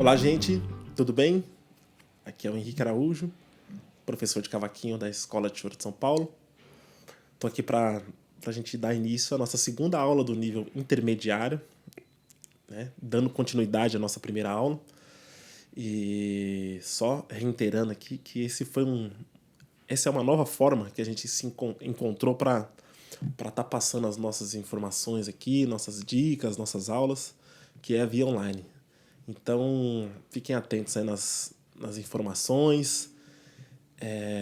Olá, gente, tudo bem? Aqui é o Henrique Araújo, professor de cavaquinho da Escola de Choro de São Paulo. Estou aqui para a gente dar início à nossa segunda aula do nível intermediário, né? Dando continuidade à nossa primeira aula. E só reiterando aqui que essa é uma nova forma que a gente se encontrou para estar passando as nossas informações aqui, nossas dicas, nossas aulas, que é via online. Então, fiquem atentos aí nas informações,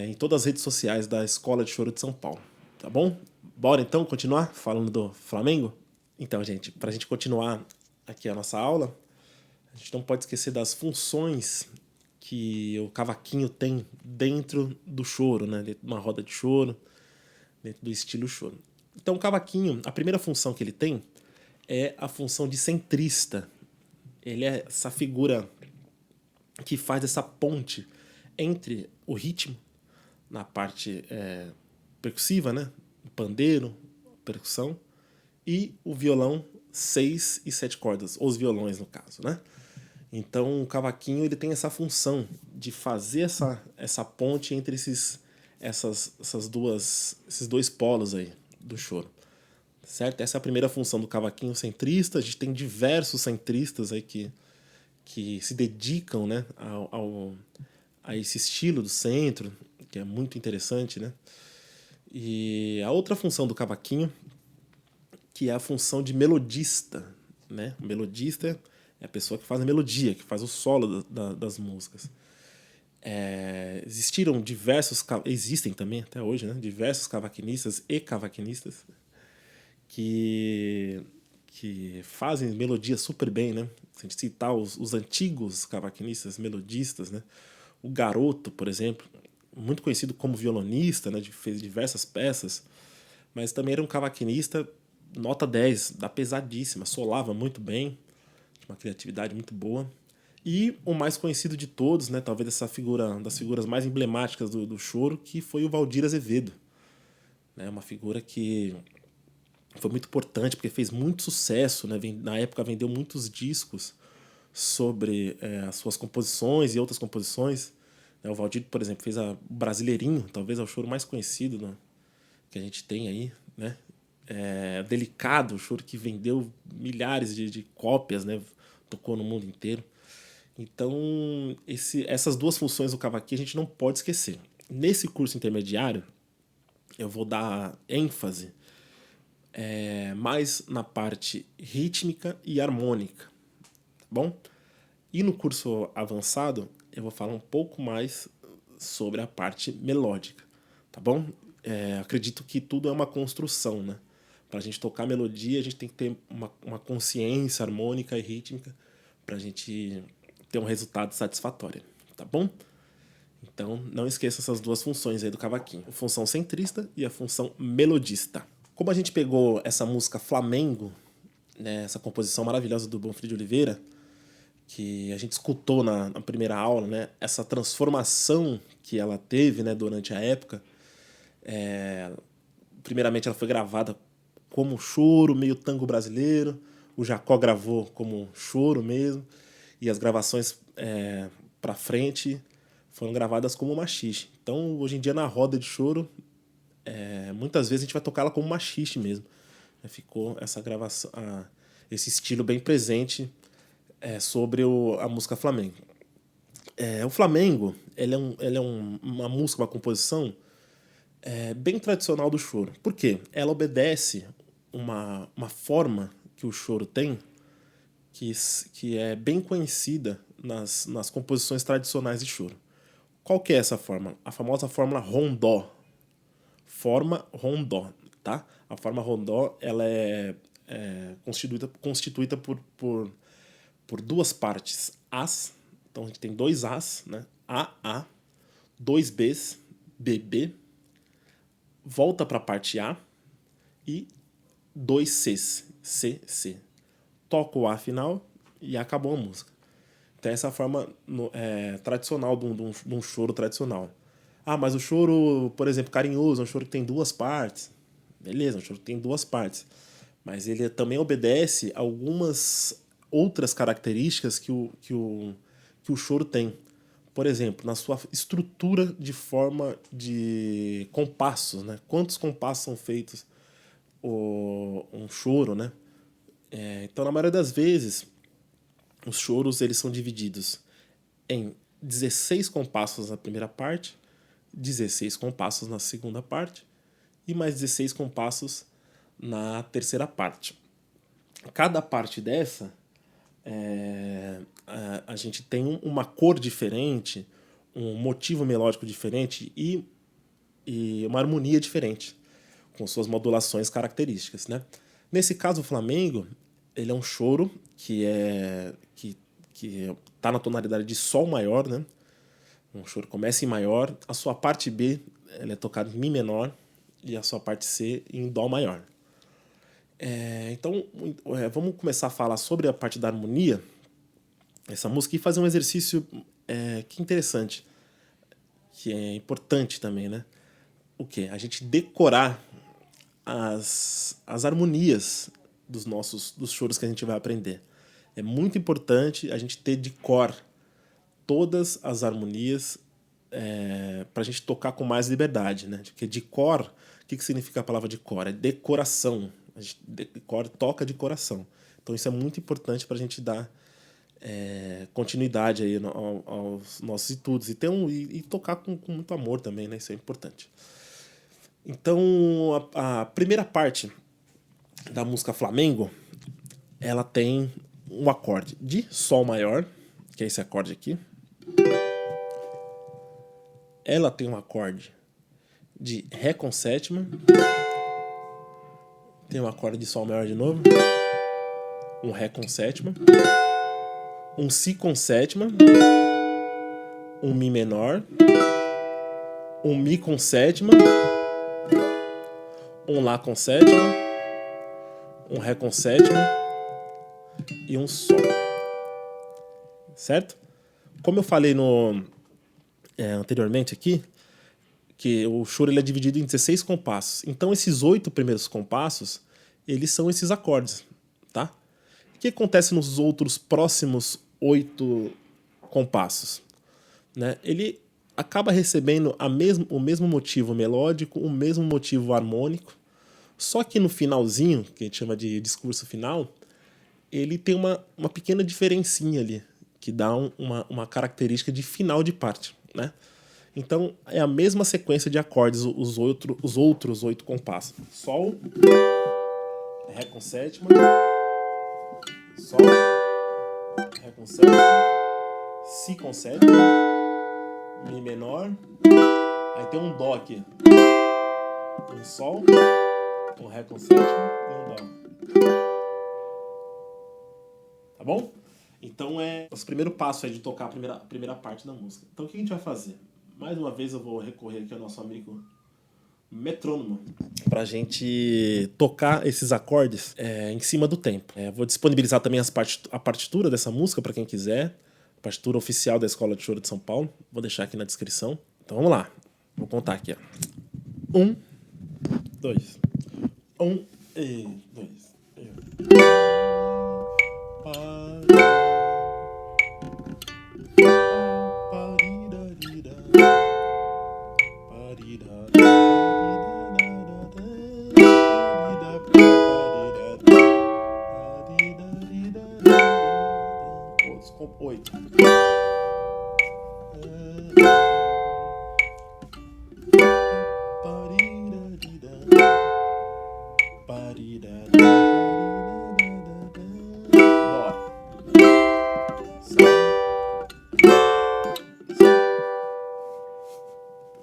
em todas as redes sociais da Escola de Choro de São Paulo, tá bom? Bora então continuar falando do Flamengo? Então, gente, para a gente continuar aqui a nossa aula, a gente não pode esquecer das funções que o cavaquinho tem dentro do choro, né? Dentro de uma roda de choro, dentro do estilo choro. Então, o cavaquinho, a primeira função que ele tem é a função de centrista. Ele é essa figura que faz essa ponte entre o ritmo, na parte percussiva, né? O pandeiro, percussão, e o violão 6 e 7 cordas, ou os violões no caso, né? Então o cavaquinho ele tem essa função de fazer essa ponte entre esses dois polos aí do choro. Certo? Essa é a primeira função do cavaquinho centrista. A gente tem diversos centristas aí que se dedicam, né, a esse estilo do centro, que é muito interessante, né? E a outra função do cavaquinho, que é a função de melodista, né? O melodista é a pessoa que faz a melodia, que faz o solo das músicas. Existem também até hoje, né? Diversos cavaquinistas e cavaquinistas que fazem melodia super bem, né? Se a gente citar os antigos cavaquinistas, melodistas, né? O Garoto, por exemplo, muito conhecido como violonista, né? Fez diversas peças, mas também era um cavaquinista nota 10, da pesadíssima, solava muito bem, tinha uma criatividade muito boa. E o mais conhecido de todos, né? Talvez das figuras mais emblemáticas do choro, que foi o Valdir Azevedo, né? Uma figura que foi muito importante porque fez muito sucesso, né? Na época vendeu muitos discos sobre as suas composições e outras composições. O Valdir, por exemplo, fez o Brasileirinho, talvez é o choro mais conhecido, né, que a gente tem aí, né? Delicado, o choro que vendeu milhares de cópias, né? Tocou no mundo inteiro. Então, essas duas funções do cavaquinho a gente não pode esquecer. Nesse curso intermediário, eu vou dar ênfase mais na parte rítmica e harmônica, tá bom? E no curso avançado, eu vou falar um pouco mais sobre a parte melódica, tá bom? Acredito que tudo é uma construção, né? Para a gente tocar melodia, a gente tem que ter uma consciência harmônica e rítmica para a gente ter um resultado satisfatório, tá bom? Então, não esqueça essas duas funções aí do cavaquinho. A função centrista e a função melodista. Como a gente pegou essa música Flamengo, né, essa composição maravilhosa do Bonfim de Oliveira, que a gente escutou na primeira aula, né, essa transformação que ela teve, né, durante a época. Primeiramente ela foi gravada como choro, meio tango brasileiro. O Jacó gravou como choro mesmo. E as gravações pra frente foram gravadas como machixe. Então, hoje em dia, na roda de choro, muitas vezes a gente vai tocar ela como machixe mesmo. Ficou essa gravação, esse estilo bem presente sobre a música flamengo. O flamengo, ele é uma música, uma composição bem tradicional do choro. Por quê? Ela obedece uma forma que o choro tem que é bem conhecida nas composições tradicionais de choro. Qual que é essa forma? A famosa fórmula rondó. Forma rondó, tá? A forma rondó ela é constituída por duas partes. As, então a gente tem dois As, né? A, dois Bs, BB, volta para a parte A e dois Cs, C. Toca o A final e acabou a música. Então essa é a forma tradicional de um choro tradicional. Ah, mas o choro, por exemplo, carinhoso, é um choro que tem duas partes. Beleza, um choro que tem duas partes. Mas ele também obedece a algumas outras características que o choro tem. Por exemplo, na sua estrutura de forma de compassos, né? Quantos compassos são feitos um choro, né? Então, na maioria das vezes, os choros eles são divididos em 16 compassos na primeira parte, 16 compassos na segunda parte e mais 16 compassos na terceira parte. Cada parte dessa, a gente tem uma cor diferente, um motivo melódico diferente e uma harmonia diferente, com suas modulações características, né? Nesse caso, o Flamengo, ele é um choro que tá na tonalidade de Sol maior, né? Um choro começa em maior, a sua parte B ela é tocada em Mi menor e a sua parte C em Dó maior. Então, vamos começar a falar sobre a parte da harmonia, essa música, e fazer um exercício que é interessante, que é importante também, né? O quê? A gente decorar as harmonias dos choros que a gente vai aprender. É muito importante a gente ter de cor todas as harmonias para a gente tocar com mais liberdade, né? Porque de cor, o que significa a palavra de cor? É decoração. A gente toca de coração. Então isso é muito importante para a gente dar continuidade aí aos nossos estudos e tocar com muito amor também, né? Isso é importante. Então a primeira parte da música Flamengo, ela tem um acorde de Sol maior, que é esse acorde aqui. Ela tem um acorde de Ré com sétima. Tem um acorde de Sol maior de novo. Um Ré com sétima. Um Si com sétima. Um Mi menor. Um Mi com sétima. Um Lá com sétima. Um Ré com sétima. E um Sol. Certo? Como eu falei anteriormente aqui, que o choro ele é dividido em 16 compassos. Então esses 8 primeiros compassos, eles são esses acordes, tá? O que acontece nos outros próximos 8 compassos? Né? Ele acaba recebendo o mesmo motivo melódico, o mesmo motivo harmônico, só que no finalzinho, que a gente chama de discurso final, ele tem uma pequena diferencinha ali, que dá uma característica de final de parte, né? Então, é a mesma sequência de acordes, os outros 8 compassos. Sol, Ré com sétima, Sol, Ré com sétima, Si com sétima, Mi menor, aí tem um Dó aqui. Um Sol, um Ré com sétima e um Dó. Tá bom? Então, o primeiro passo é de tocar a primeira parte da música. Então, o que a gente vai fazer? Mais uma vez eu vou recorrer aqui ao nosso amigo metrônomo pra gente tocar esses acordes em cima do tempo. Vou disponibilizar também a partitura dessa música para quem quiser. A partitura oficial da Escola de Choro de São Paulo. Vou deixar aqui na descrição. Então vamos lá. Vou contar aqui. 1, 2. 1 e 2. Com 8.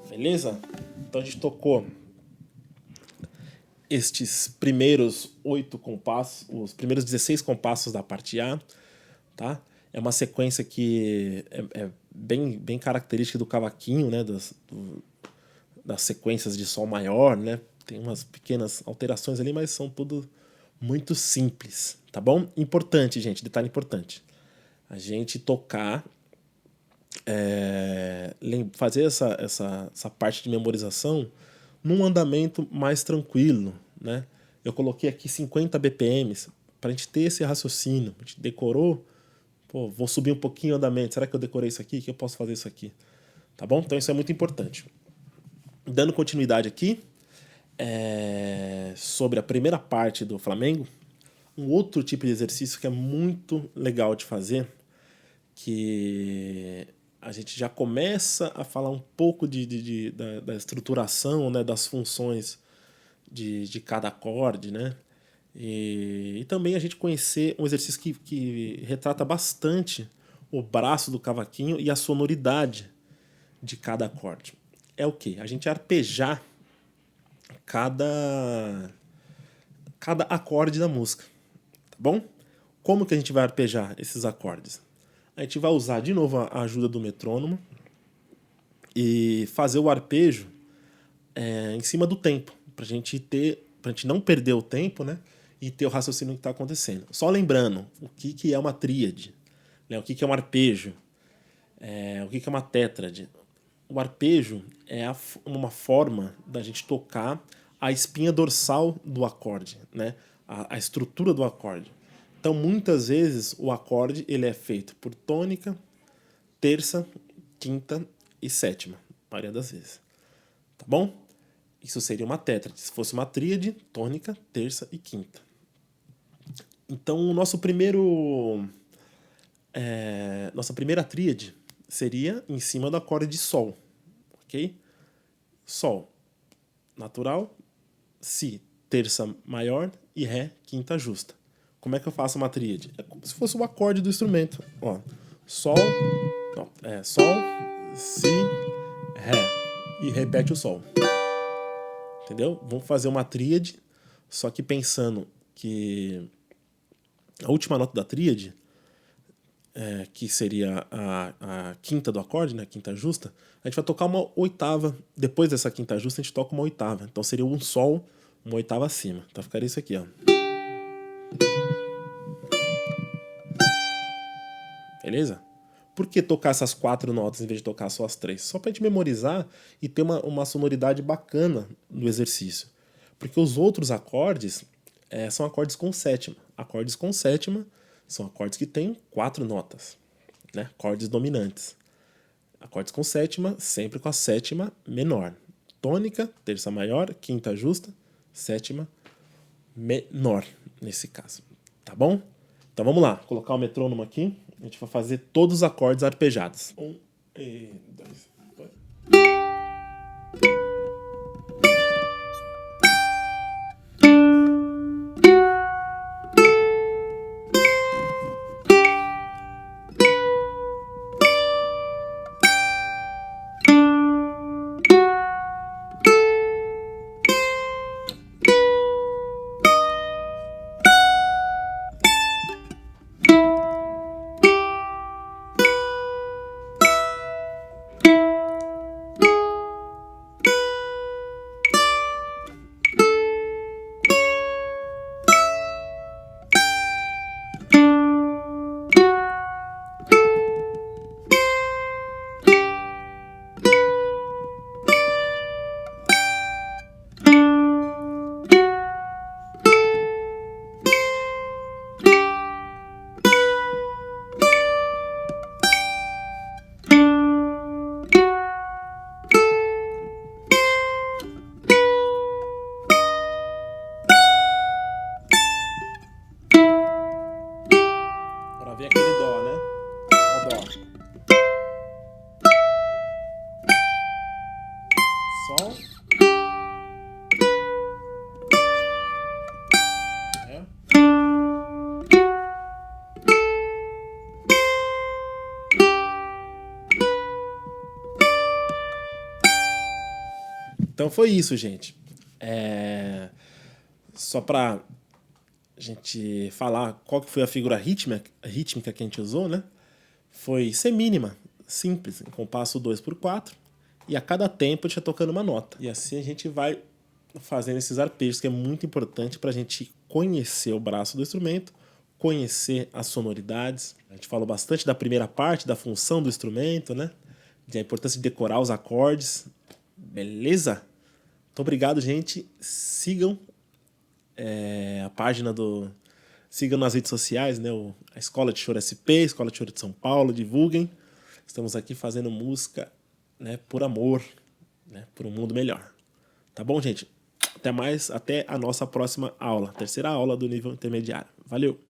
Beleza? Então a gente tocou estes primeiros 8 compassos, os primeiros 16 compassos da parte A, tá? É uma sequência que é bem característica do cavaquinho, né? Das sequências de Sol maior, né? Tem umas pequenas alterações ali, mas são tudo muito simples, tá bom? Importante, gente, detalhe importante. A gente tocar, fazer essa parte de memorização num andamento mais tranquilo, né? Eu coloquei aqui 50 BPMs para a gente ter esse raciocínio. A gente decorou Pô, vou subir um pouquinho o andamento. Será que eu decorei isso aqui? Que eu posso fazer isso aqui? Tá bom? Então isso é muito importante. Dando continuidade aqui, sobre a primeira parte do Flamengo, um outro tipo de exercício que é muito legal de fazer, que a gente já começa a falar um pouco da estruturação, né, das funções de cada acorde, né? E também a gente conhecer um exercício que retrata bastante o braço do cavaquinho e a sonoridade de cada acorde. É o quê? A gente arpejar cada acorde da música, tá bom? Como que a gente vai arpejar esses acordes? A gente vai usar de novo a ajuda do metrônomo e fazer o arpejo em cima do tempo, pra gente não perder o tempo, né? E ter o raciocínio que está acontecendo. Só lembrando, o que é uma tríade, né? O que é um arpejo, o que é uma tétrade. O arpejo é uma forma da gente tocar a espinha dorsal do acorde, né? A estrutura do acorde. Então, muitas vezes, o acorde ele é feito por tônica, terça, quinta e sétima, a maioria das vezes. Tá bom? Isso seria uma tétrade. Se fosse uma tríade, tônica, terça e quinta. Então, o nossa primeira tríade seria em cima do acorde de Sol. Ok? Sol, natural, Si, terça maior e Ré, quinta justa. Como é que eu faço uma tríade? É como se fosse o acorde do instrumento. Ó, Sol, Sol, Si, Ré. E repete o Sol. Entendeu? Vamos fazer uma tríade, só que pensando que a última nota da tríade, que seria a quinta do acorde, né, a quinta justa, a gente vai tocar uma oitava. Depois dessa quinta justa, a gente toca uma oitava. Então seria um Sol, uma oitava acima. Então ficaria isso aqui, ó. Beleza? Por que tocar essas 4 notas em vez de tocar só as 3? Só pra gente memorizar e ter uma sonoridade bacana no exercício. Porque os outros acordes são acordes com sétima. Acordes com sétima são acordes que têm 4 notas, né? Acordes dominantes. Acordes com sétima, sempre com a sétima menor. Tônica, terça maior, quinta justa, sétima menor, nesse caso. Tá bom? Então vamos lá, colocar o metrônomo aqui. A gente vai fazer todos os acordes arpejados. 1 e 2. Agora vem aquele dó, né? O dó. Sol. Ré. Então foi isso, gente. Só pra gente falar qual que foi a figura rítmica que a gente usou, né? Foi semínima, simples, em compasso 2/4, e a cada tempo a gente vai tocando uma nota. E assim a gente vai fazendo esses arpejos, que é muito importante para a gente conhecer o braço do instrumento, conhecer as sonoridades. A gente falou bastante da primeira parte, da função do instrumento, né? Da importância de decorar os acordes. Beleza? Muito obrigado, gente. Sigam a página do Sigam nas redes sociais, né? A Escola de Choro SP, Escola de Choro de São Paulo, divulguem. Estamos aqui fazendo música, né, por amor, né, por um mundo melhor. Tá bom, gente? Até mais, até a nossa próxima aula, terceira aula do nível intermediário. Valeu!